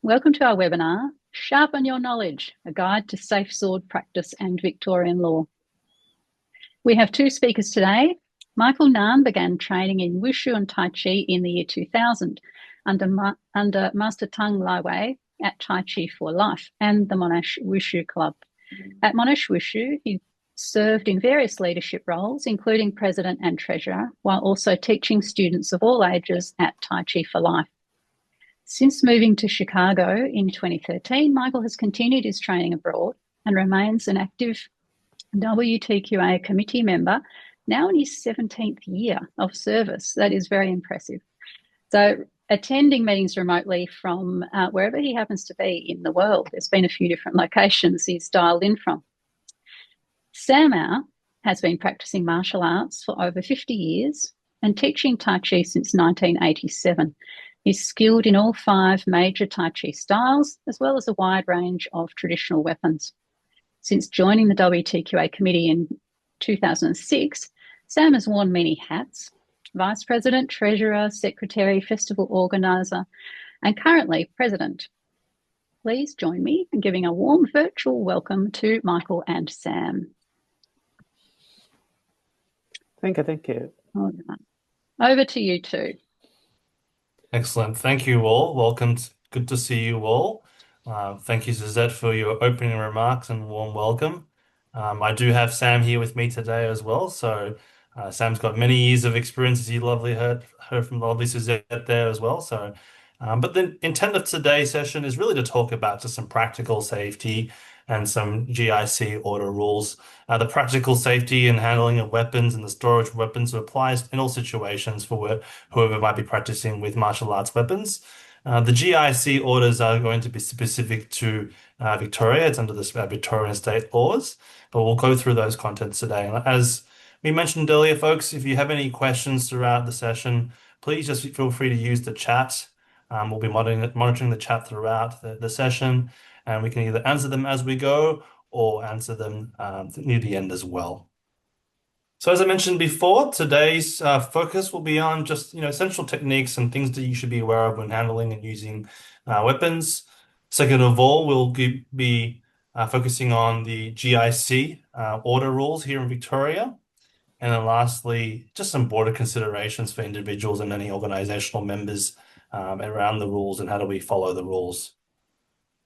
Welcome to our webinar, Sharpen Your Knowledge, a guide to safe sword practice and Victorian law. We have two speakers today. Michael Nan began training in Wushu and Tai Chi in the year 2000 under Master Tang Laiwei at Tai Chi for Life and the Monash Wushu Club. At Monash Wushu, he served in various leadership roles, including president and treasurer, while also teaching students of all ages at Tai Chi for Life. Since moving to Chicago in 2013, Michael has continued his training abroad and remains an active WTQA committee member, now in his 17th year of service. That is very impressive. So attending meetings remotely from wherever he happens to be in the world. There's been a few different locations he's dialed in from. Sam has been practicing martial arts for over 50 years and teaching Tai Chi since 1987. He's skilled in all 5 major Tai Chi styles, as well as a wide range of traditional weapons. Since joining the WTQA committee in 2006, Sam has worn many hats: Vice President, Treasurer, Secretary, Festival Organiser, and currently President. Please join me in giving a warm virtual welcome to Michael and Sam. Thank you. Over to you two. Excellent. Thank you all. Welcome. Good to see you all. Thank you, Suzette, for your opening remarks and warm welcome. I do have Sam here with me today as well. So Sam's got many years of experience, as you heard from lovely Suzette there as well. So, but the intent of today's session is really to talk about just some practical safety and some GIC order rules. The practical safety and handling of weapons and the storage of weapons applies in all situations for whoever might be practicing with martial arts weapons. The GIC orders are going to be specific to Victoria. It's under the Victorian state laws, but we'll go through those contents today. And as we mentioned earlier, folks, if you have any questions throughout the session, please just feel free to use the chat. We'll be monitoring the chat throughout the session, and we can either answer them as we go or answer them near the end as well. So as I mentioned before, today's focus will be on just essential techniques and things that you should be aware of when handling and using weapons. Second of all, we'll be focusing on the GIC order rules here in Victoria. And then lastly, just some broader considerations for individuals and any organizational members around the rules and how do we follow the rules.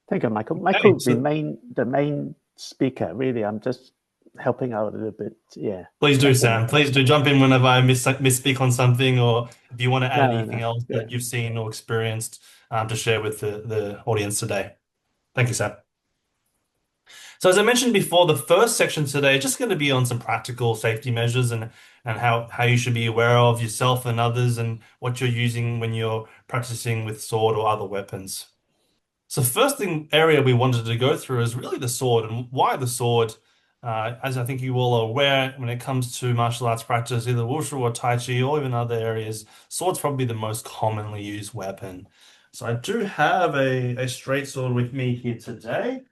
Thank you, Michael. Michael, the main speaker. Really, I'm just helping out a little bit. Yeah. Please do, Sam. Please do jump in whenever I misspeak on something, or if you want to add anything else that you've seen or experienced to share with the audience today. Thank you, Sam. So as I mentioned before, the first section today is just going to be on some practical safety measures and how you should be aware of yourself and others and what you're using when you're practicing with sword or other weapons. So first area we wanted to go through is really the sword and why the sword. As I think you all are aware, when it comes to martial arts practice, either Wushu or Tai Chi or even other areas, sword's probably the most commonly used weapon. So I do have a straight sword with me here today.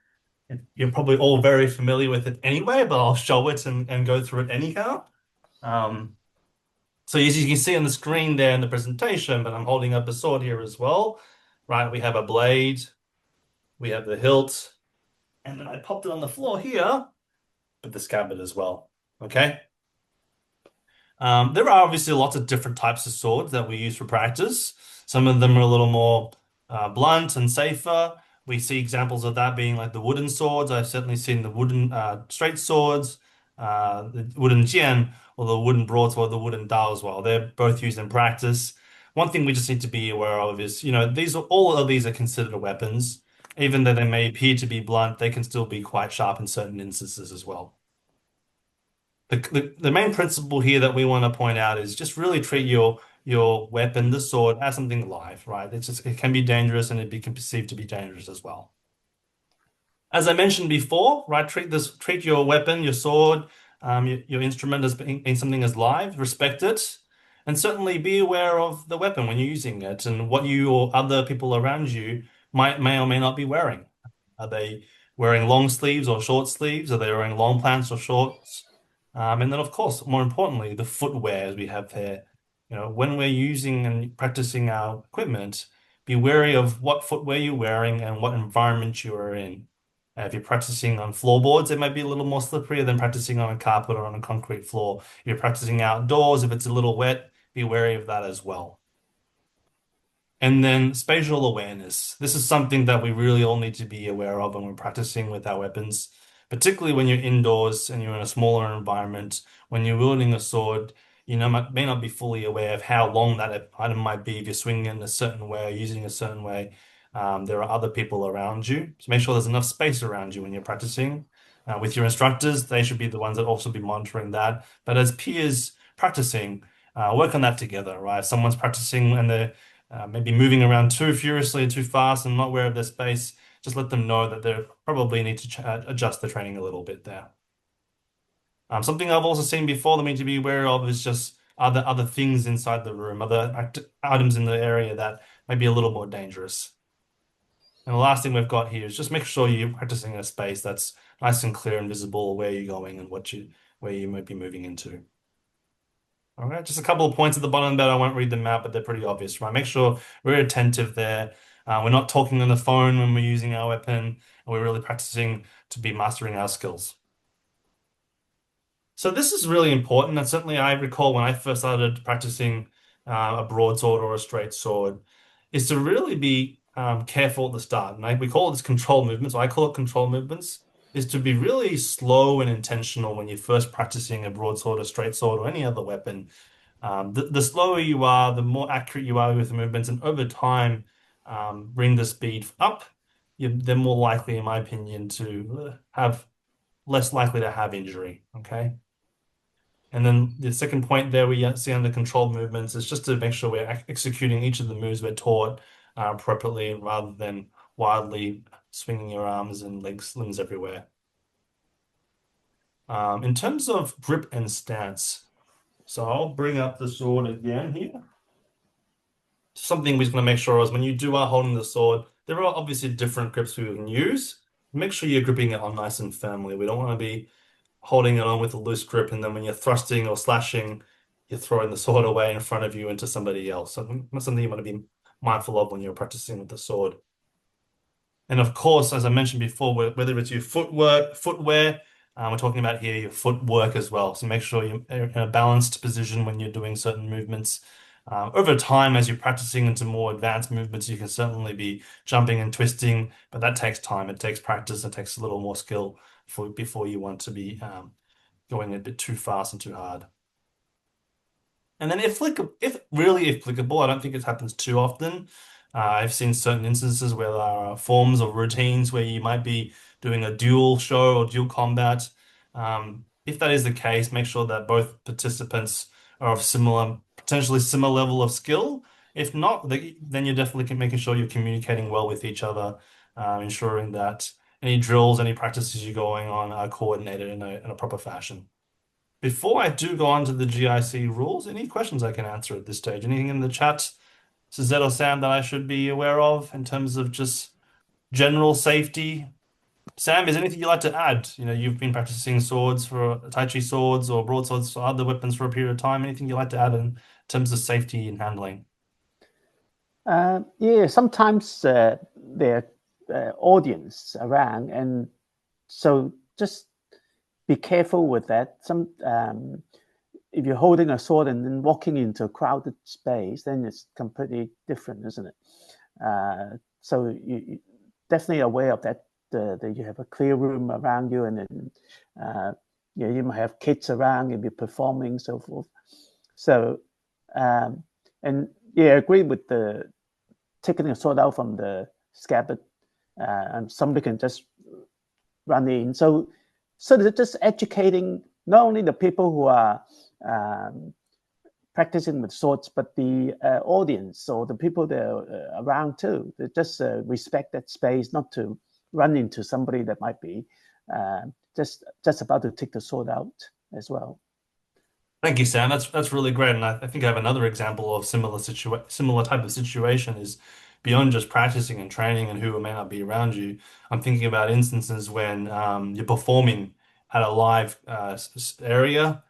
You're probably all very familiar with it anyway, but I'll show it and go through it anyhow. So as you can see on the screen there in the presentation, but I'm holding up a sword here as well, right? We have a blade, we have the hilt, and then I popped it on the floor here with the scabbard as well, okay? There are obviously lots of different types of swords that we use for practice. Some of them are a little more blunt and safer. We see examples of that being like the wooden swords. I've certainly seen the wooden straight swords, the wooden jian, or the wooden broadsword, the wooden dao as well. They're both used in practice. One thing we just need to be aware of is, all of these are considered weapons. Even though they may appear to be blunt, they can still be quite sharp in certain instances as well. The main principle here that we want to point out is just really treat your weapon, the sword, as something live, right? It can be dangerous and it can be perceived to be dangerous as well. As I mentioned before, right? Treat your weapon, your sword, your instrument as being something as live, respect it, and certainly be aware of the weapon when you're using it and what you or other people around you may or may not be wearing. Are they wearing long sleeves or short sleeves? Are they wearing long pants or shorts? And then, of course, more importantly, the footwear as we have there. When we're using and practicing our equipment, be wary of what footwear you're wearing and what environment you are in. If you're practicing on floorboards, it might be a little more slippery than practicing on a carpet or on a concrete floor. If you're practicing outdoors, if it's a little wet, be wary of that as well. And then spatial awareness. This is something that we really all need to be aware of when we're practicing with our weapons, particularly when you're indoors and you're in a smaller environment. When you're wielding a sword, you know, may not be fully aware of how long that item might be if you're swinging in a certain way or using a certain way. There are other people around you. So make sure there's enough space around you when you're practicing. With your instructors, they should be the ones that also be monitoring that. But as peers practicing, work on that together, right? If someone's practicing and they're maybe moving around too furiously, too fast, and not aware of their space, just let them know that they probably need to adjust the training a little bit there. Something I've also seen before that we need to be aware of is just other things inside the room, other items in the area that may be a little more dangerous. And the last thing we've got here is just make sure you're practicing in a space that's nice and clear and visible where you're going and where you might be moving into. All right, just a couple of points at the bottom that I won't read them out, but they're pretty obvious, right? Make sure we're attentive there. We're not talking on the phone when we're using our weapon, and we're really practicing to be mastering our skills. So this is really important, and certainly I recall when I first started practicing a broadsword or a straight sword, is to really be careful at the start. And we call this control movements, or I call it control movements, is to be really slow and intentional when you're first practicing a broadsword or straight sword or any other weapon. The slower you are, the more accurate you are with the movements, and over time, bring the speed up. They're more likely, in my opinion, to have less likely to have injury. Okay. And then the second point there we see under controlled movements is just to make sure we're executing each of the moves we're taught appropriately rather than wildly swinging your arms and limbs everywhere. In terms of grip and stance, so I'll bring up the sword again here. Something we're going to make sure is when you are holding the sword, there are obviously different grips we can use. Make sure you're gripping it on nice and firmly. We don't want to be holding it on with a loose grip, and then when you're thrusting or slashing, you're throwing the sword away in front of you into somebody else. So that's something you want to be mindful of when you're practicing with the sword. And of course, as I mentioned before, whether it's your footwear, we're talking about here your footwork as well. So make sure you're in a balanced position when you're doing certain movements. Over time, as you're practicing into more advanced movements, you can certainly be jumping and twisting, but that takes time. It takes practice. It takes a little more skill before you want to be going a bit too fast and too hard. And then if really applicable, I don't think it happens too often. I've seen certain instances where there are forms or routines where you might be doing a dual show or dual combat. If that is the case, make sure that both participants are of potentially similar level of skill. If not, then you're definitely making sure you're communicating well with each other, ensuring that any drills, any practices you're going on are coordinated in a proper fashion. Before I do go on to the GIC rules, any questions I can answer at this stage? Anything in the chat, Suzette or Sam, that I should be aware of in terms of just general safety? Sam, is there anything you'd like to add? You know, you've been practicing swords for Tai Chi swords or broadswords or other weapons for a period of time. Anything you'd like to add in terms of safety and handling? Yeah, sometimes there are audience around, and so just be careful with that. If you're holding a sword and then walking into a crowded space, then it's completely different, isn't it? So you definitely aware of that. That you have a clear room around you, and then you might have kids around and be performing, so forth. So and yeah, I agree with the taking a sword out from the scabbard, and somebody can just run in. So they're just educating not only the people who are practicing with swords, but the audience or the people that are around too. They just respect that space, not to run into somebody that might be just about to take the sword out as well. Thank you, Sam. That's really great, and I think I have another example of similar type of situation is beyond just practicing and training and who may not be around you. I'm thinking about instances when you're performing at a live area.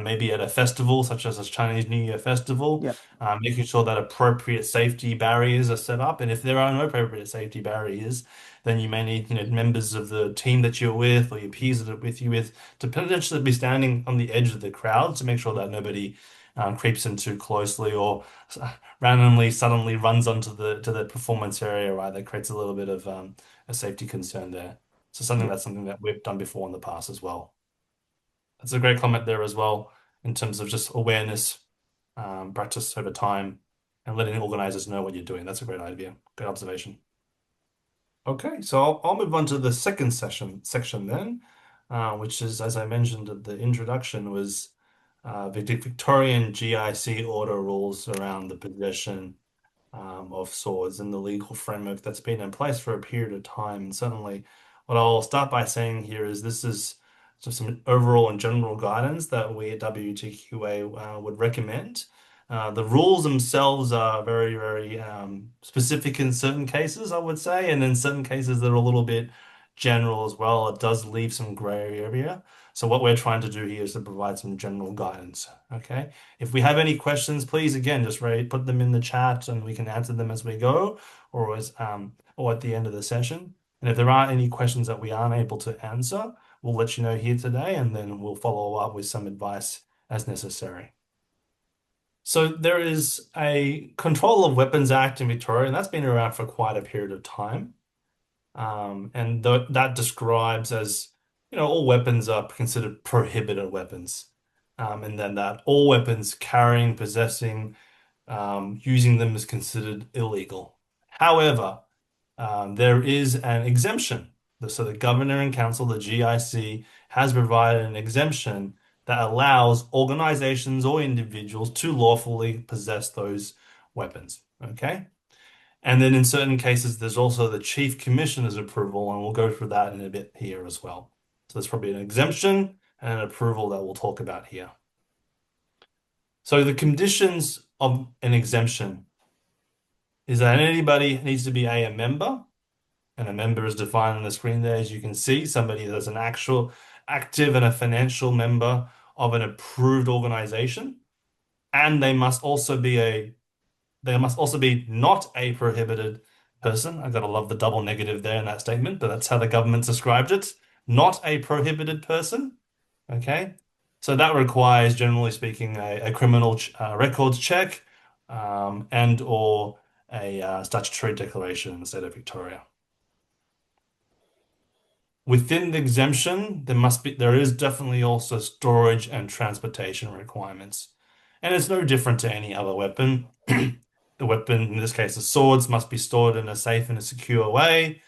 maybe at a festival such as a Chinese New Year festival, Yep. making sure that appropriate safety barriers are set up. And if there are no appropriate safety barriers, then you may need, members of the team that you're with or your peers that are with you with to potentially be standing on the edge of the crowd to make sure that nobody creeps in too closely or randomly suddenly runs onto the performance area, right? That creates a little bit of a safety concern there. So Yep. that's something that we've done before in the past as well. That's a great comment there as well in terms of just awareness, practice over time, and letting organizers know what you're doing. That's a great idea. Good observation. Okay, so I'll move on to the second section then, which is, as I mentioned at the introduction, was the Victorian GIC order rules around the possession of swords and the legal framework that's been in place for a period of time. And certainly, what I'll start by saying here is this is just some overall and general guidance that we at WTQA would recommend. The rules themselves are very, very specific in certain cases, I would say, and in certain cases they're a little bit general as well. It does leave some gray area. So what we're trying to do here is to provide some general guidance. Okay. If we have any questions, please again just put them in the chat and we can answer them as we go or at the end of the session. And if there are any questions that we aren't able to answer, we'll let you know here today and then we'll follow up with some advice as necessary. So there is a Control of Weapons Act in Victoria, and that's been around for quite a period of time. And that describes as, all weapons are considered prohibited weapons. And then that all weapons carrying, possessing, using them is considered illegal. However, there is an exemption. So the Governor and Council, the GIC, has provided an exemption that allows organizations or individuals to lawfully possess those weapons. Okay? And then in certain cases, there's also the Chief Commissioner's approval, and we'll go through that in a bit here as well. So there's probably an exemption and an approval that we'll talk about here. So the conditions of an exemption is that anybody needs to be a member, and a member is defined on the screen there, as you can see, somebody that's an actual active and a financial member of an approved organization, and they must also be not a prohibited person. I've got to love the double negative there in that statement, but that's how the government described it. Not a prohibited person. Okay. So that requires, generally speaking, a criminal records check and or a statutory declaration in the state of Victoria. Within the exemption, there is definitely also storage and transportation requirements. And it's no different to any other weapon. The weapon, in this case, the swords, must be stored in a safe and a secure way.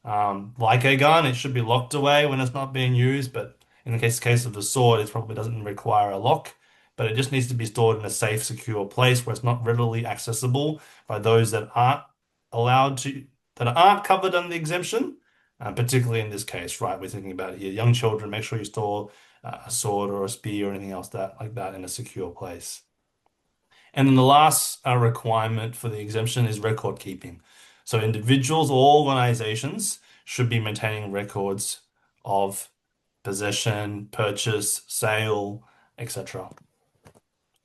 Like a gun, it should be locked away when it's not being used, but in the case of the sword, it probably doesn't require a lock, but it just needs to be stored in a safe, secure place where it's not readily accessible by those that aren't covered under the exemption. Particularly in this case, right? We're thinking about here, young children, make sure you store a sword or a spear or anything else like that in a secure place. And then the last requirement for the exemption is record keeping. So individuals or organizations should be maintaining records of possession, purchase, sale, etc.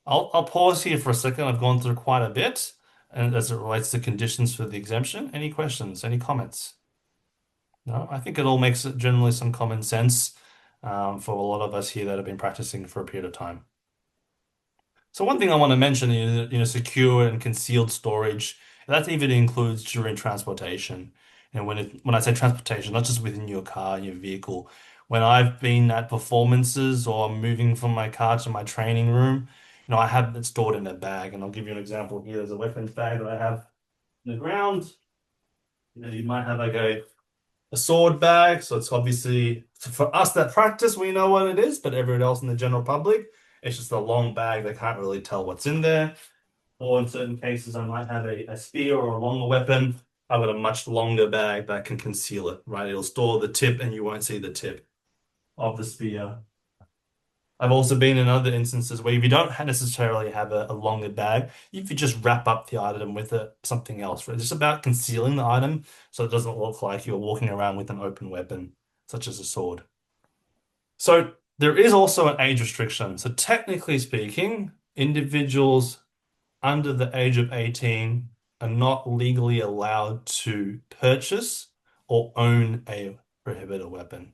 I'll pause here for a second. I've gone through quite a bit, and as it relates to conditions for the exemption. Any questions? Any comments? No, I think it all makes generally some common sense for a lot of us here that have been practicing for a period of time. So one thing I want to mention is, secure and concealed storage. That even includes during transportation. And when I say transportation, not just within your car, your vehicle. When I've been at performances or moving from my car to my training room, I have it stored in a bag. And I'll give you an example here. There's a weapons bag that I have on the ground. You might have like a sword bag. So it's obviously, for us that practice, we know what it is, but everyone else in the general public, it's just a long bag. They can't really tell what's in there. Or in certain cases, I might have a spear or a longer weapon. I've got a much longer bag that can conceal it, right? It'll store the tip and you won't see the tip of the spear. I've also been in other instances where if you don't necessarily have a longer bag, you could just wrap up the item with something else. Right? It's just about concealing the item so it doesn't look like you're walking around with an open weapon, such as a sword. So There is also an age restriction. So technically speaking, individuals under the age of 18 are not legally allowed to purchase or own a prohibited weapon.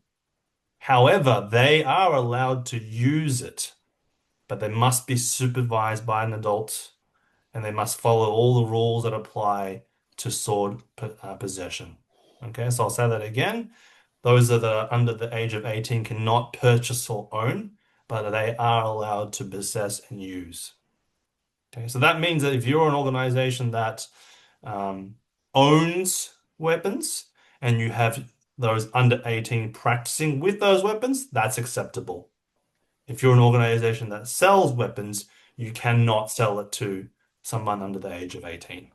However, they are allowed to use it, but they must be supervised by an adult and they must follow all the rules that apply to sword possession. Okay, so I'll say that again. Those that are under the age of 18 cannot purchase or own, but they are allowed to possess and use. Okay, so that means that if you're an organization that um, owns weapons and you have those under 18 practicing with those weapons, that's acceptable. If you're an organization that sells weapons, you cannot sell it to someone under the age of 18.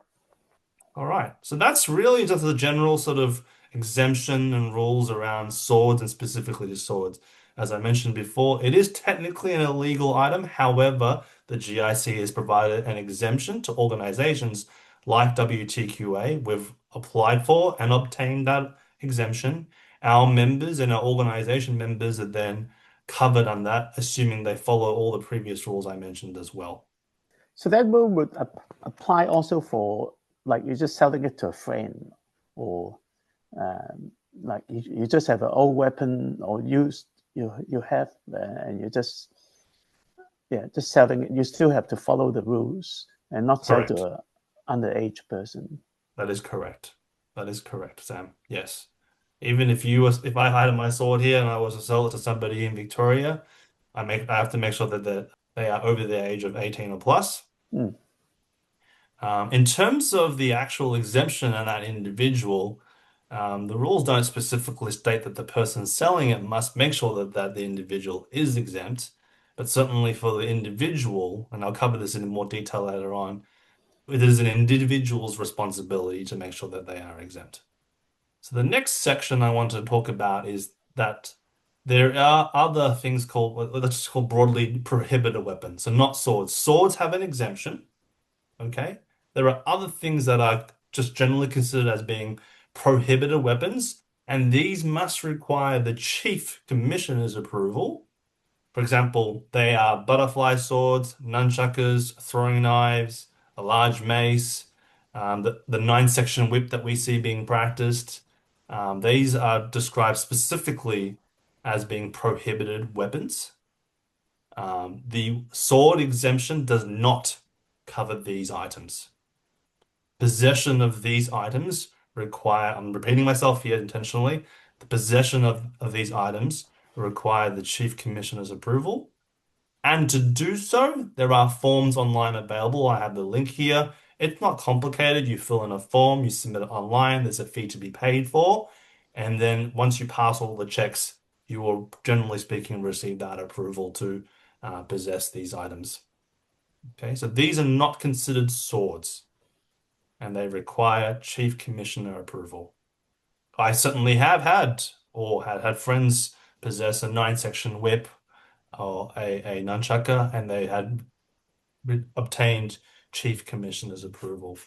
All right, so that's really just the general sort of exemption and rules around swords and specifically the swords. As I mentioned before, it is technically an illegal item. However, the GIC has provided an exemption to organizations like WTQA. We've applied for and obtained that exemption. Our members and our organization members are then covered on that, assuming they follow all the previous rules I mentioned as well. So that rule would apply also for like you're just selling it to a friend, or like you just have an old weapon or used you have and you just selling it. You still have to follow the rules and not sell Correct. to an underage person. That is correct. That is correct, Sam. Yes. Even if I had my sword here and I was to sell it to somebody in Victoria, I have to make sure that they are over the age of 18 or plus. Mm. In terms of the actual exemption and that individual, the rules don't specifically state that the person selling it must make sure that the individual is exempt. But certainly for the individual, and I'll cover this in more detail later on, it is an individual's responsibility to make sure that they are exempt. So the next section I want to talk about is that there are other things called, let's just call broadly prohibited weapons. So not swords. Swords have an exemption. Okay. There are other things that are just generally considered as being prohibited weapons, and these must require the chief commissioner's approval. For example, they are butterfly swords, nunchuckers, throwing knives, a large mace, the nine-section whip that we see being practiced. These are described specifically as being prohibited weapons. The sword exemption does not cover these items. Possession of these items require, I'm repeating myself here intentionally, the possession of these items require the Chief Commissioner's approval. And to do so, there are forms online available. I have the link here. It's not complicated. You fill in a form, you submit it online. There's a fee to be paid for. And then once you pass all the checks, you will, generally speaking, receive that approval to possess these items. Okay, so these are not considered swords and they require Chief Commissioner approval. I certainly have had or had friends possess a nine-section whip or a nunchucker, and they had obtained Chief Commissioner's approval.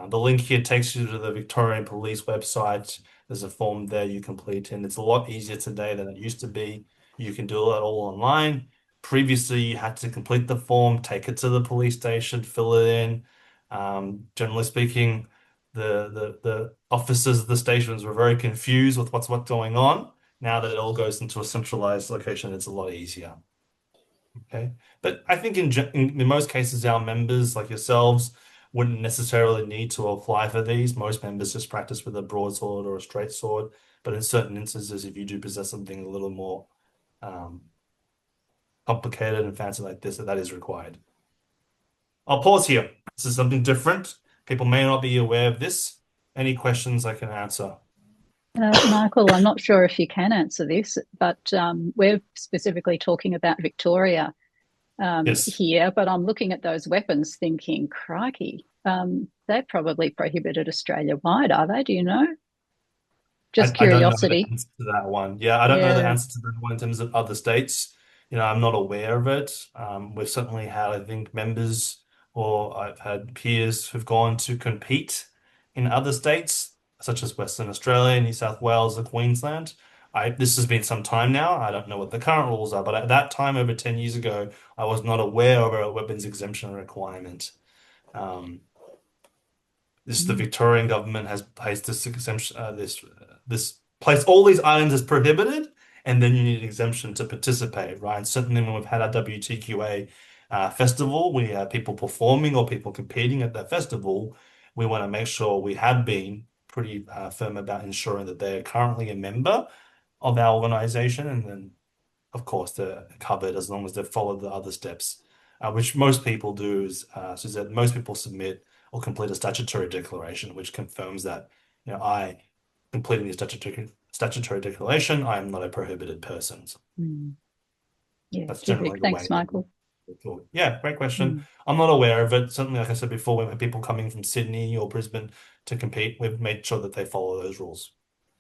The link here takes you to the Victorian Police website. There's a form there you complete, and it's a lot easier today than it used to be. You can do it all online. Previously, you had to complete the form, take it to the police station, fill it in. Generally speaking, the officers of the stations were very confused with what's going on. Now that it all goes into a centralized location, it's a lot easier. Okay, but I think in most cases, our members like yourselves wouldn't necessarily need to apply for these. Most members just practice with a broadsword or a straight sword. But in certain instances, if you do possess something a little more complicated and fancy like this, that is required. I'll pause here. This is something different. People may not be aware of this. Any questions I can answer? Michael, I'm not sure if you can answer this, but we're specifically talking about Victoria Yes. here, but I'm looking at those weapons thinking, crikey, they're probably prohibited Australia-wide, are they? Do you know? Just I don't know the curiosity. answer to that one. Yeah, I don't know the Yeah. answer to that one in terms of other states. I'm not aware of it. We've certainly had, I think, members or I've had peers who've gone to compete in other states, such as Western Australia, New South Wales, or Queensland, This has been some time now. I don't know what the current rules are, but at that time, over 10 years ago, I was not aware of a weapons exemption requirement. The Victorian government has placed this exemption, this placed all these items as prohibited, and then you need an exemption to participate, right? And certainly when we've had our WTQA festival, we have people performing or people competing at that festival. We want to make sure we have been pretty firm about ensuring that they're currently a member of our organization, and then of course they're covered as long as they've followed the other steps, which most people do. So that most people submit or complete a statutory declaration, which confirms that I completing the statutory declaration, I am not a prohibited person. Yeah, That's terrific. generally the Thanks, way. Michael. Yeah, great question. I'm not aware of it. Certainly, like I said before, when people coming from Sydney or Brisbane to compete, we've made sure that they follow those rules.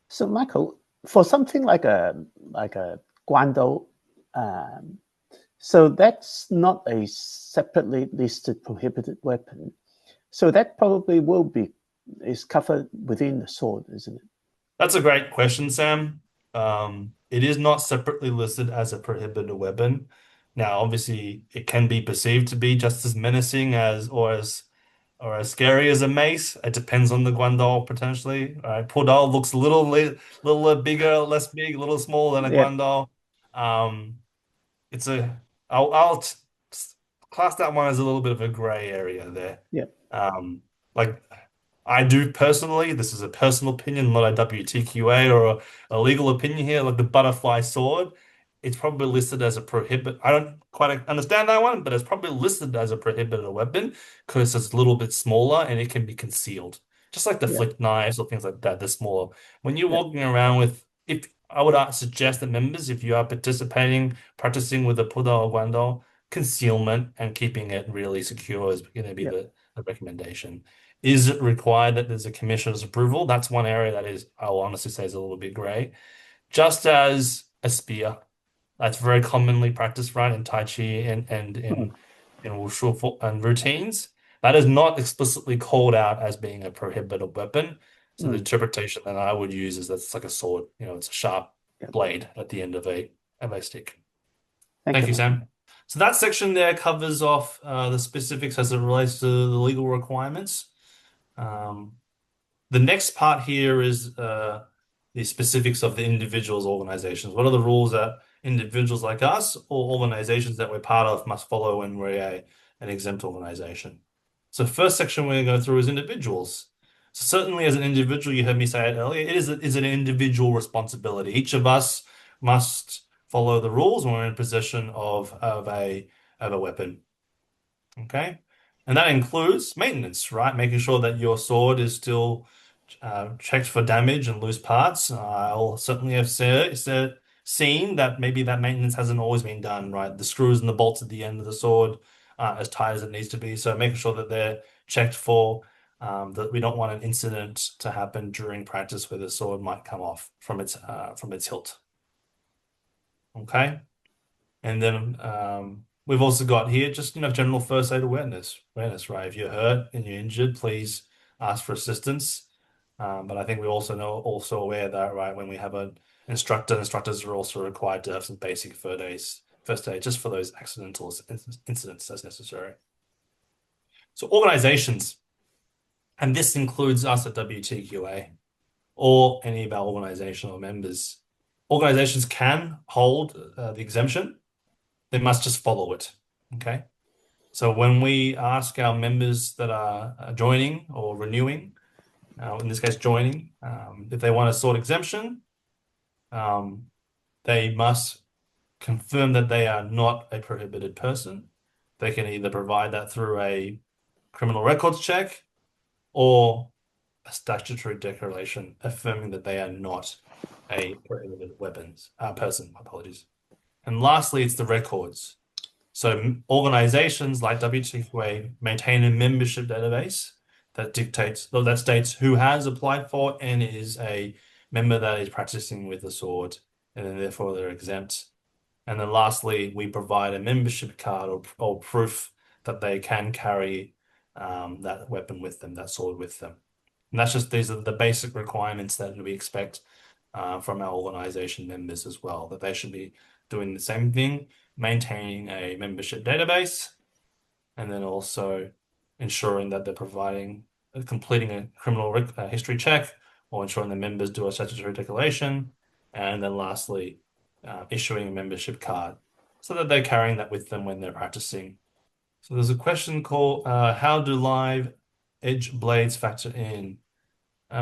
So, Michael, for something like a guando, so that's not a separately listed prohibited weapon. So that probably is covered within the sword, isn't it? That's a great question, Sam. It is not separately listed as a prohibited weapon. Now, obviously, it can be perceived to be just as menacing or as scary as a mace. It depends on the guandao potentially. All right, pudao looks a little bigger, less big, a little smaller than a Yeah. guandao. I'll class that one as a little bit of a gray area there. Yeah. Like I do personally, this is a personal opinion, not a WTQA or a legal opinion here, like the butterfly sword. It's probably listed as a prohibit. I don't quite understand that one, but it's probably listed as a prohibited weapon because it's a little bit smaller and it can be concealed. Just like the flick knives or things like that, they're smaller. When you're walking around with, if I would suggest that members, if you are practicing with a pudao or guandao, concealment and keeping it really secure is going to be the recommendation. Is it required that there's a commissioner's approval? That's one area that is, I'll honestly say, is a little bit gray. Just as a spear, that's very commonly practiced, right, in Tai Chi and in Wushu and routines. That is not explicitly called out as being a prohibited weapon. So the interpretation that I would use is that it's like a sword. It's a sharp blade at the end of a stick. Thank you, Sam. So that section there covers off the specifics as it relates to the legal requirements. The next part here is the specifics of the individual's organizations. What are the rules that individuals like us or organizations that we're part of must follow when we're an exempt organization? So first section we're going to go through is individuals. So certainly as an individual, you heard me say it earlier, it is an individual responsibility. Each of us must follow the rules when we're in possession of a weapon. Okay? And that includes maintenance, right? Making sure that your sword is still checked for damage and loose parts. I'll certainly have seen that maybe that maintenance hasn't always been done, right? The screws and the bolts at the end of the sword aren't as tight as it needs to be. So making sure that they're checked for, that we don't want an incident to happen during practice where the sword might come off from its hilt. Okay. And then we've also got here just general first aid awareness, right? If you're hurt and you're injured, please ask for assistance. But I think we also aware that, right, when we have an instructors are also required to have some basic first aid just for those accidental incidents as necessary. So organizations, and this includes us at WTQA or any of our organizational members. Organizations can hold the exemption. They must just follow it. Okay. So when we ask our members that are joining or renewing, in this case joining, if they want a sword exemption, they must confirm that they are not a prohibited person. They can either provide that through a criminal records check or a statutory declaration affirming that they are not a prohibited person. Apologies. And lastly, it's the records. So organizations like WTQA maintain a membership database that states who has applied for and is a member that is practicing with the sword, and then therefore they're exempt. And then lastly, we provide a membership card or proof that they can carry that weapon with them, that sword with them. And these are the basic requirements that we expect from our organization members as well, that they should be doing the same thing, maintaining a membership database, and then also ensuring that they're completing a criminal history check, or ensuring the members do a statutory declaration, and then lastly, issuing a membership card so that they're carrying that with them when they're practicing. So there's a question called, how do live edge blades factor in?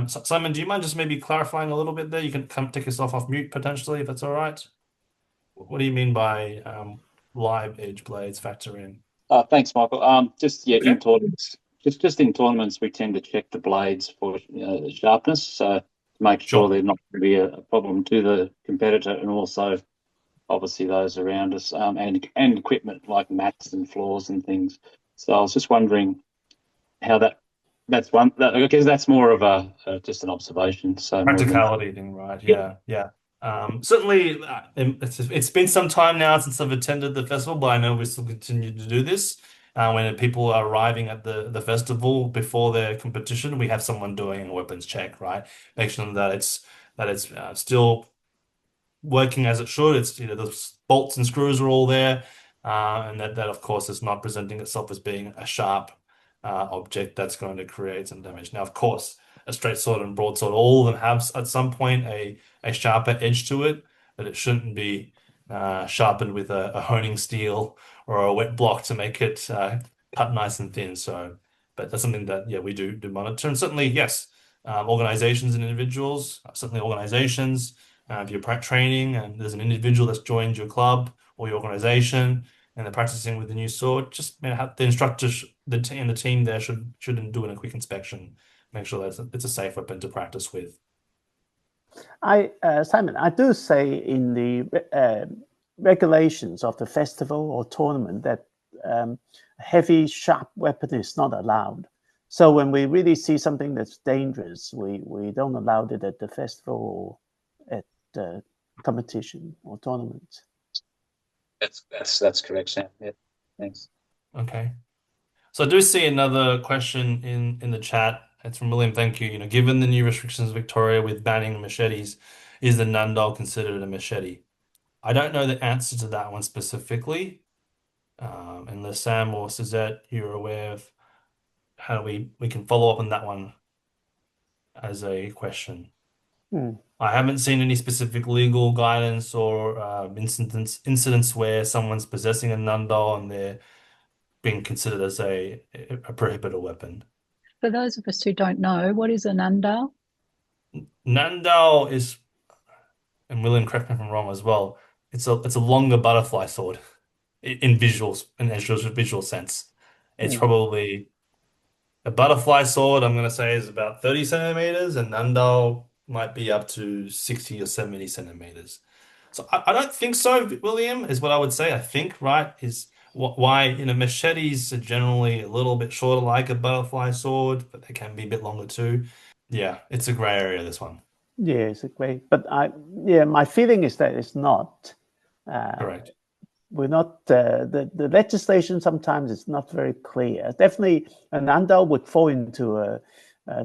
Simon, do you mind just maybe clarifying a little bit there? You can take yourself off mute potentially, if that's all right. What do you mean by live edge blades factor in? Thanks, Michael. Okay. In tournaments, just in tournaments, we tend to check the blades for sharpness, so to make sure they're not going to be a problem to the competitor, and also obviously those around us, and equipment like mats and floors and things. So I was just wondering how that's one. I guess that's more of just an observation. So Practicality thing, right? Yeah. Certainly, it's been some time now since I've attended the festival, but I know we still continue to do this. When people are arriving at the festival before their competition, we have someone doing a weapons check, right? Make sure that it's still working as it should. It's the bolts and screws are all there, and that of course is not presenting itself as being a sharp object that's going to create some damage. Now, of course, a straight sword and broadsword, all of them have at some point a sharper edge to it, but it shouldn't be sharpened with a honing steel or a wet block to make it cut nice and thin. So, but that's something that we do monitor, and certainly yes, organizations and individuals, certainly organizations. If you're training and there's an individual that's joined your club or your organization and they're practicing with the new sword, just the instructors, the team there should do a quick inspection, make sure that it's a safe weapon to practice with. Simon, I do say in the regulations of the festival or tournament that heavy, sharp weapon is not allowed. So when we really see something that's dangerous, we don't allow it at the festival or at the competition or tournament. That's correct, Sam. Yeah, thanks. Okay. So I do see another question in the chat. It's from William. Thank you. Given the new restrictions in Victoria with banning machetes, is the nundal considered a machete? I don't know the answer to that one specifically. Unless Sam or Suzette, you're aware of how we can follow up on that one as a question. I haven't seen any specific legal guidance or incidents where someone's possessing a nundal and they're being considered as a prohibited weapon. For those of us who don't know, what is a nundal? Nundal is, and William, correct me if I'm wrong as well, it's a longer butterfly sword in visual sense. It's probably a butterfly sword, I'm going to say, is about 30 centimeters, and nundal might be up to 60 or 70 centimeters. So I don't think so, William, is what I would say. I think, right, is why machetes are generally a little bit shorter like a butterfly sword, but they can be a bit longer too. Yeah, it's a gray area, this one. Yeah, it's a gray. But my feeling is that it's not. Correct. We're not, the legislation sometimes is not very clear. Definitely an nundal would fall into a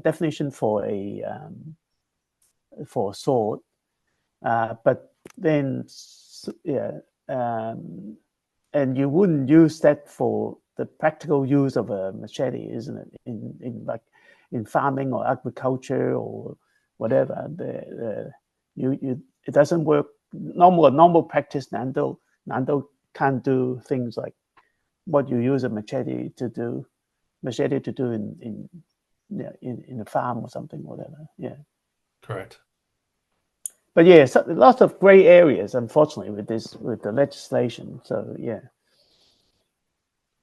definition for a sword. But then, and you wouldn't use that for the practical use of a machete, isn't it? In farming or agriculture or whatever, it doesn't work. Normal practice nundal can't do things like what you use a machete to do in a farm or something, whatever. Yeah. Correct. But yeah, so lots of gray areas, unfortunately, with the legislation. So yeah.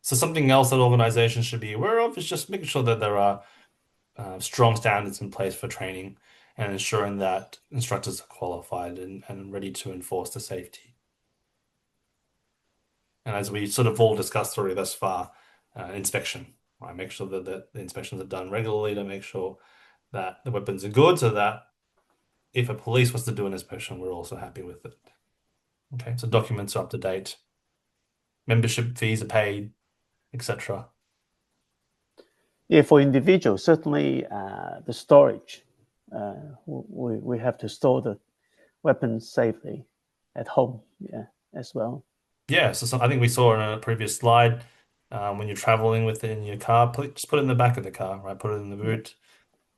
So something else that organizations should be aware of is just making sure that there are strong standards in place for training and ensuring that instructors are qualified and ready to enforce the safety. And as we sort of all discussed already thus far, inspection, right? Make sure that the inspections are done regularly to make sure that the weapons are good, so that if a police was to do an inspection, we're also happy with it. Okay, so documents are up to date, membership fees are paid, etc. Yeah, for individuals, certainly the storage. We have to store weapons safely at home, as well. Yeah, so I think we saw in a previous slide, when you're traveling with it in your car, just put it in the back of the car, right? Put it in the boot,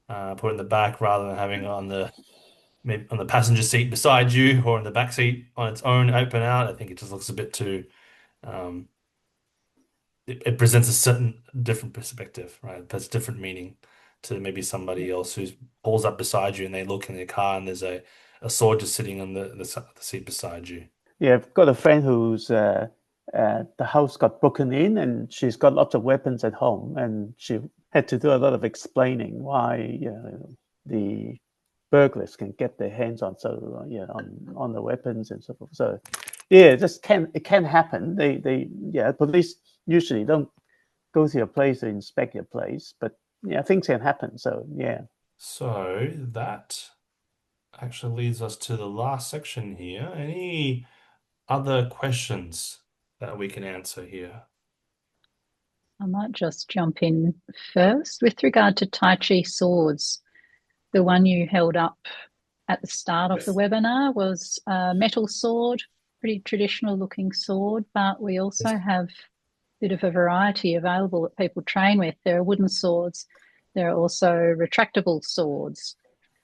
put it in the back rather than having it maybe on the passenger seat beside you or in the back seat on its own, open out. I think it just looks a bit too, um, it presents a certain different perspective, right? That's different meaning to maybe somebody else who pulls up beside you and they look in their car and there's a sword just sitting on the seat beside you. Yeah, I've got a friend who's the house got broken in, and she's got lots of weapons at home, and she had to do a lot of explaining why the burglars can get their hands on on the weapons and so forth. So it can happen. Police usually don't go to your place to inspect your place, but things can happen. So So that actually leads us to the last section here. Any other questions that we can answer here? I might just jump in first with regard to Tai Chi swords. The one you held up at the start of the webinar was a metal sword, pretty traditional looking sword, but we also have a bit of a variety available that people train with. There are wooden swords. There are also retractable swords.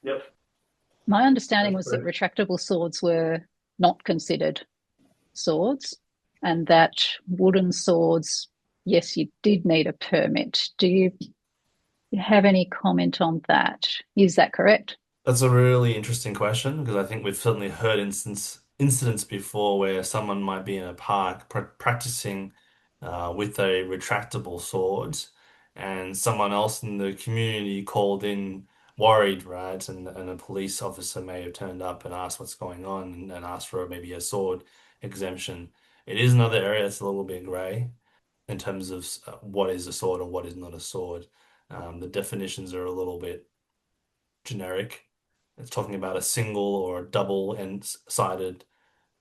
Yep. My understanding was that retractable swords were not considered swords, and that wooden swords, yes, you did need a permit. Do you have any comment on that? Is that correct? That's a really interesting question because I think we've certainly heard incidents before where someone might be in a park practicing with a retractable sword, and someone else in the community called in worried, right? And a police officer may have turned up and asked what's going on and asked for maybe a sword exemption. It is another area that's a little bit grey in terms of what is a sword and what is not a sword. The definitions are a little bit generic. It's talking about a single or a double-sided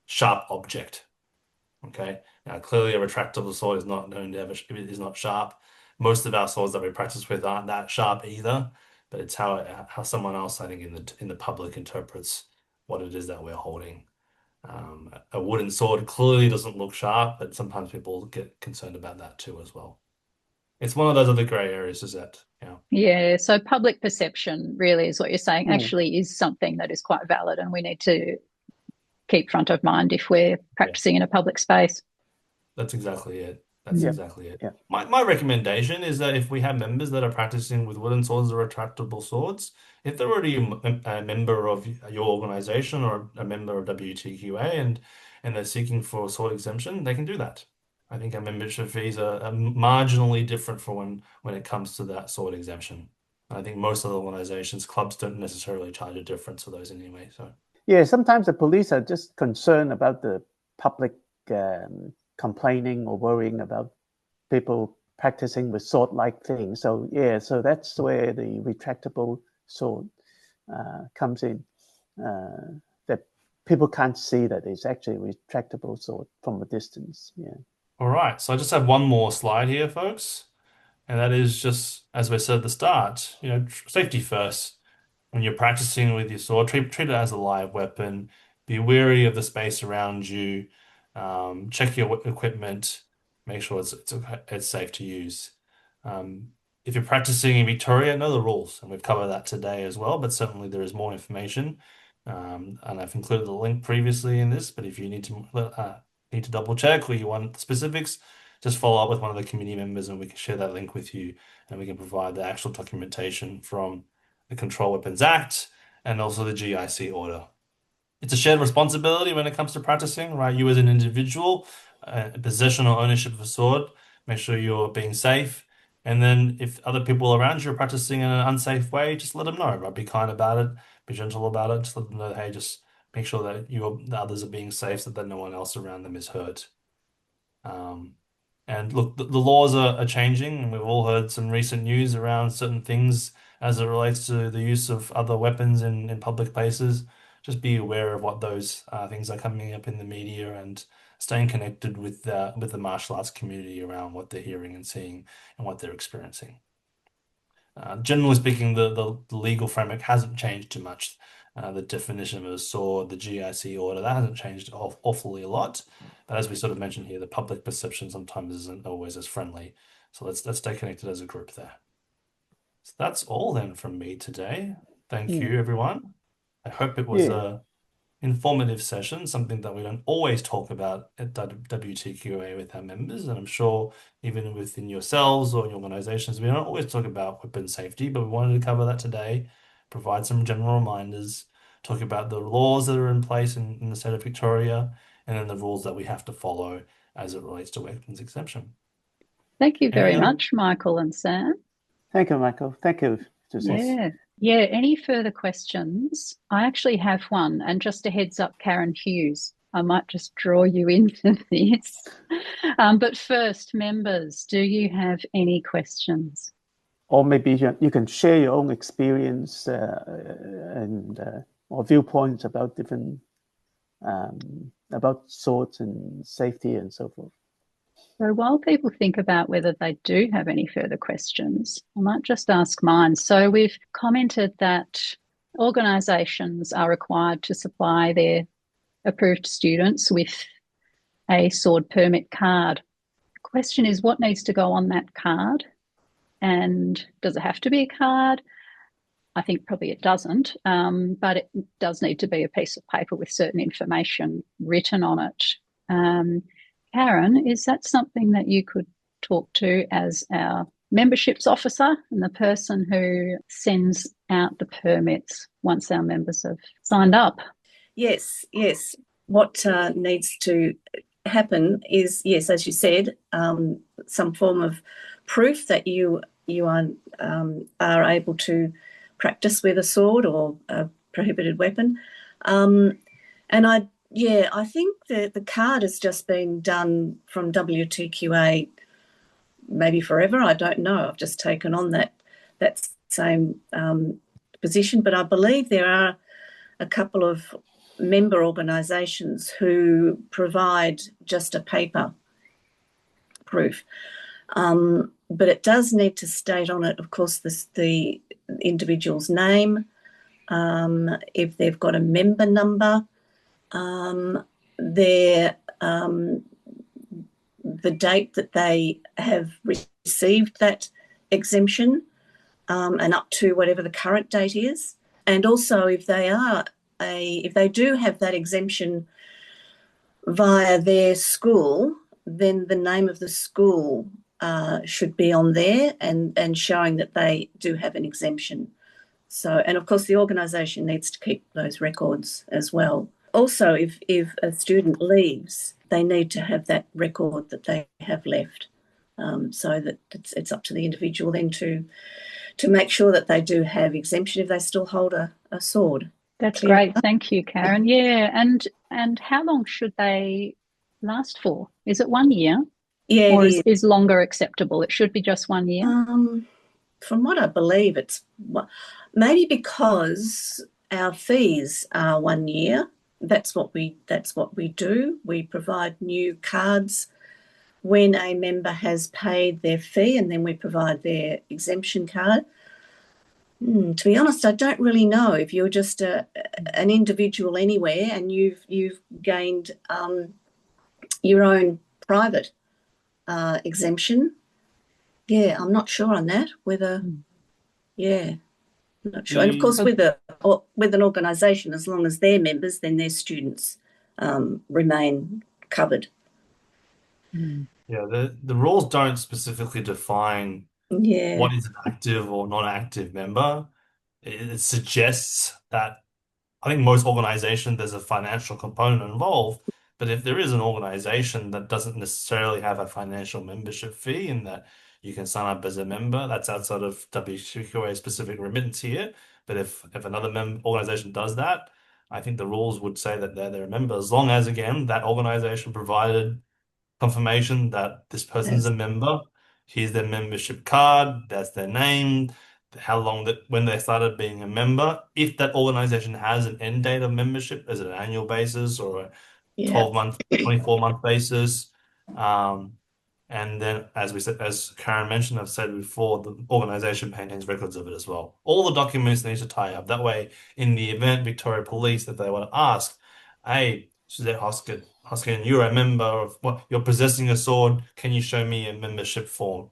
sharp object. Okay. Now, clearly, a retractable sword is not known to is not sharp. Most of our swords that we practice with aren't that sharp either. But it's how someone else, I think, in the public interprets what it is that we're holding. A wooden sword clearly doesn't look sharp, but sometimes people get concerned about that too as well. It's one of those other grey areas, is that? Yeah. Yeah, so public perception really is what you're saying, actually is something that is quite valid, and we need to keep front of mind if we're practicing in a public space. That's exactly it. That's exactly it. Yeah. My recommendation is that if we have members that are practicing with wooden swords or retractable swords, if they're already a member of your organization or a member of WTQA and they're seeking for a sword exemption, they can do that. I think our membership fees are marginally different for when it comes to that sword exemption. I think most other organizations, clubs don't necessarily charge a difference for those anyway. So yeah, sometimes the police are just concerned about the public complaining or worrying about people practicing with sword-like things. So so that's where the retractable sword comes in. That people can't see that it's actually a retractable sword from a distance. Yeah. all right, so I just have one more slide here, folks, and that is just as we said at the start, safety first. When you're practicing with your sword, treat it as a live weapon. Be wary of the space around you. Check your equipment. Make sure it's safe to use. If you're practicing in Victoria, know the rules, and we've covered that today as well. But certainly there is more information, and I've included the link previously in this. But if you need to double check or you want specifics, just follow up with one of the committee members, and we can share that link with you, and we can provide the actual documentation from the Control Weapons Act and also the GIC order. It's a shared responsibility when it comes to practicing, right? You as an individual, possession or ownership of a sword, make sure you're being safe. And then if other people around you are practicing in an unsafe way, just let them know, right? Be kind about it, be gentle about it. Just let them know, hey, just make sure that the others are being safe so that no one else around them is hurt. And look, the laws are changing, and we've all heard some recent news around certain things as it relates to the use of other weapons in public places. Just be aware of what those things are coming up in the media and staying connected with the martial arts community around what they're hearing and seeing and what they're experiencing. Generally speaking, the legal framework hasn't changed too much. the definition of a sword, the GIC order, that hasn't changed awfully a lot. But as we sort of mentioned here, the public perception sometimes isn't always as friendly. So let's stay connected as a group there. So that's all then from me today. Thank Yeah. you, everyone. I hope it was Yeah. a informative session, something that we don't always talk about at WTQA with our members. And I'm sure even within yourselves or your organizations, we don't always talk about weapon safety, but we wanted to cover that today, provide some general reminders, talk about the laws that are in place in the state of Victoria, and then the rules that we have to follow as it relates to weapons exemption. Thank you very Any other- much, Michael and Sam. Thank you, Michael. Thank you, Josette. Yeah. Any further questions? I actually have one, and just a heads up, Karen Hughes, I might just draw you into this. But first, members, do you have any questions? Or maybe you can share your own experience and or viewpoints about different about swords and safety and so forth. So while people think about whether they do have any further questions, I might just ask mine. So we've commented that organisations are required to supply their approved students with a sword permit card. The question is, what needs to go on that card? And does it have to be a card? I think probably it doesn't, but it does need to be a piece of paper with certain information written on it. Karen, is that something that you could talk to as our memberships officer and the person who sends out the permits once our members have signed up? Yes. What needs to happen is, yes, as you said, some form of proof that you are able to practice with a sword or a prohibited weapon. I think the card has just been done from WTQA maybe forever. I don't know. I've just taken on that same position, but I believe there are a couple of member organisations who provide just a paper proof. But it does need to state on it, of course, the individual's name, if they've got a member number, the date that they have received that exemption, and up to whatever the current date is, and also if they do have that exemption via their school, then the name of the school should be on there and showing that they do have an exemption. So, and of course the organisation needs to keep those records as well. Also, if a student leaves, they need to have that record that they have left, so that it's up to the individual then to make sure that they do have exemption if they still hold a sword. That's great. Thank you, Karen. Yeah, and how long should they last for? Is it 1 year? Yeah, or is longer acceptable? It should be just 1 year. From what I believe, it's maybe because our fees are 1 year. That's what we do. We provide new cards when a member has paid their fee, and then we provide their exemption card. To be honest, I don't really know. If you're just an individual anywhere and you've gained your own private exemption, I'm not sure on that. Whether, I'm not sure. And of course, with an organisation, as long as they're members, then their students remain covered. Yeah, the rules don't specifically define what is an active or non-active member. It suggests that I think most organizations, there's a financial component involved, but if there is an organization that doesn't necessarily have a financial membership fee and that you can sign up as a member, that's outside of WTQA specific remittance here. But if another organization does that, I think the rules would say that they're a member, as long as, again, that organization provided confirmation that this person's a member. Here's their membership card, that's their name, when they started being a member. If that organization has an end date of membership, is it an annual basis or a 12-month, 24-month basis? And then, as we said, as Karen mentioned, I've said before, the organization maintains records of it as well. All the documents need to tie up. That way, in the event Victoria Police, that they want to ask, hey, Suzette Hoskin, you're a member of what? You're possessing a sword. Can you show me a membership form,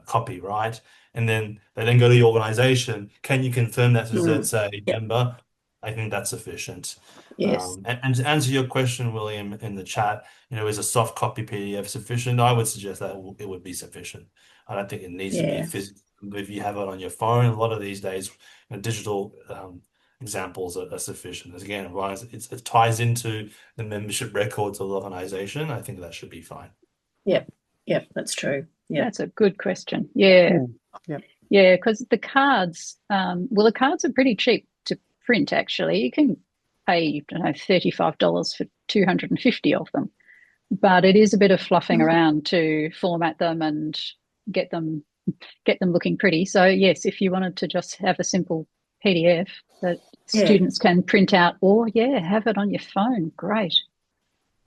copy, right? And then they then go to the organization. Can you confirm that Suzette's a Yep. member? I think that's sufficient. Yes. And to answer your question, William, in the chat, is a soft copy PDF sufficient? I would suggest that it would be sufficient. I don't think it needs to be Yeah. physical. If you have it on your phone, a lot of these days, digital examples are sufficient. As again, it ties into the membership records of the organization. I think that should be fine. Yep. Yep. That's true. Yeah. That's a good question. Yeah. Yep. Yeah, because the cards, the cards are pretty cheap to print, actually. You can pay, I don't know, $35 for 250 of them. But it is a bit of fluffing around to format them and get them looking pretty. So yes, if you wanted to just have a simple PDF that students can print out or have it on your phone, great.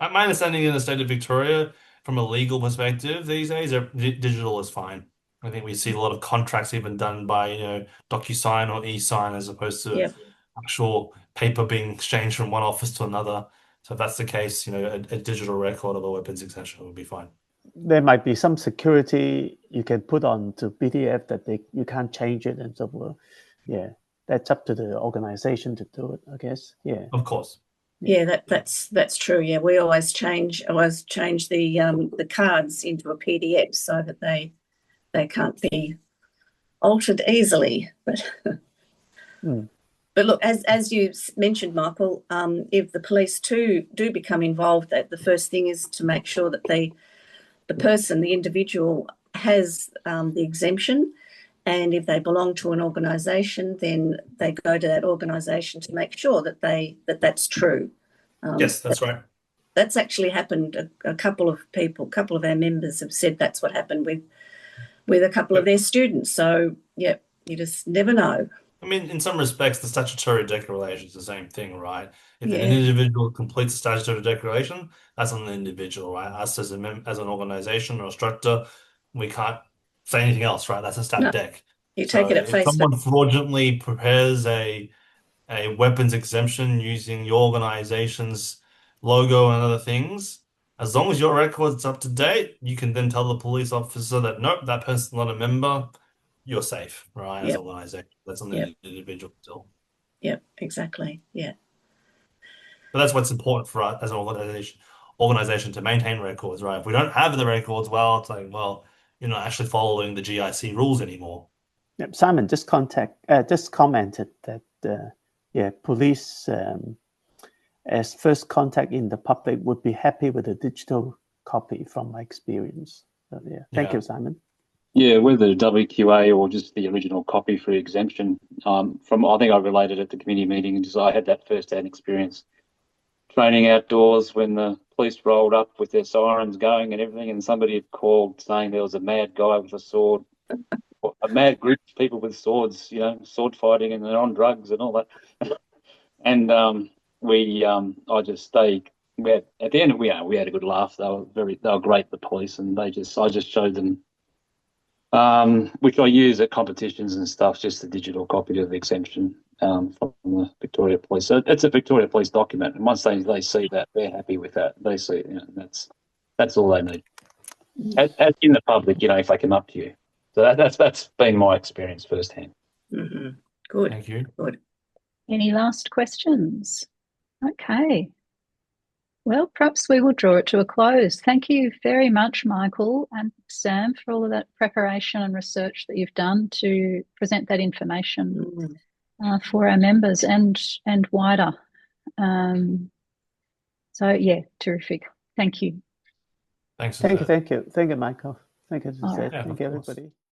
My understanding in the state of Victoria, from a legal perspective, these days, digital is fine. I think we see a lot of contracts even done by, DocuSign or e-sign as opposed to actual paper being exchanged from one office to another. So if that's the case, a digital record of a weapons exemption would be fine. There might be some security you can put on to PDF that you can't change it and so forth. Yeah, that's up to the organization to do it, I guess. Yeah. Of course. Yeah, that's true. Yeah, we always change the cards into a PDF so that they can't be altered easily. But but look, as you mentioned, Michael, if the police do become involved, that the first thing is to make sure that the individual has the exemption. And if they belong to an organisation, then they go to that organisation to make sure that that's true. Yes, that's right. That's actually happened. A couple of our members have said that's what happened with a couple of their students. So, yeah, you just never know. I mean, in some respects, the statutory declaration is the same thing, right? If an individual completes the statutory declaration, that's on the individual, right? Us as an organisation or a structure, we can't say anything else, right? That's a stat dec. You take it at face value. If someone fraudulently prepares a weapons exemption using your organization's logo and other things, as long as your record's up to date, you can then tell the police officer that, nope, that person's not a member. You're safe, right? As an organization. That's on the individual still. Yep, exactly. Yeah. But that's what's important for us as an organization to maintain records, right? If we don't have the records, well, it's like, well, you're not actually following the GIC rules anymore. Yep. Simon just commented that police as first contact in the public would be happy with a digital copy from my experience. So, thank you, Simon. Yeah, whether WQA or just the original copy for exemption. I think I related at the committee meeting, and I had that first-hand experience training outdoors when the police rolled up with their sirens going and everything, and somebody had called saying there was a mad guy with a sword, a mad group of people with swords, sword fighting, and they're on drugs and all that. And at the end, we had a good laugh. They were great, the police, and I just showed them. Which I use at competitions and stuff, just the digital copy of the exemption from the Victoria Police. So it's a Victoria Police document, and once they see that, they're happy with that. They see, that's all they need. As in the public, if they come up to you. So that's been my experience firsthand. Mm-hmm. Good. Thank you. Good. Any last questions? Okay. Well, perhaps we will draw it to a close. Thank you very much, Michael and Sam, for all of that preparation and research that you've done to present that information for our members and wider. Terrific. Thank you. Thanks. Thank you, Michael. Thank you, Suzette. Right. Thank you, everybody.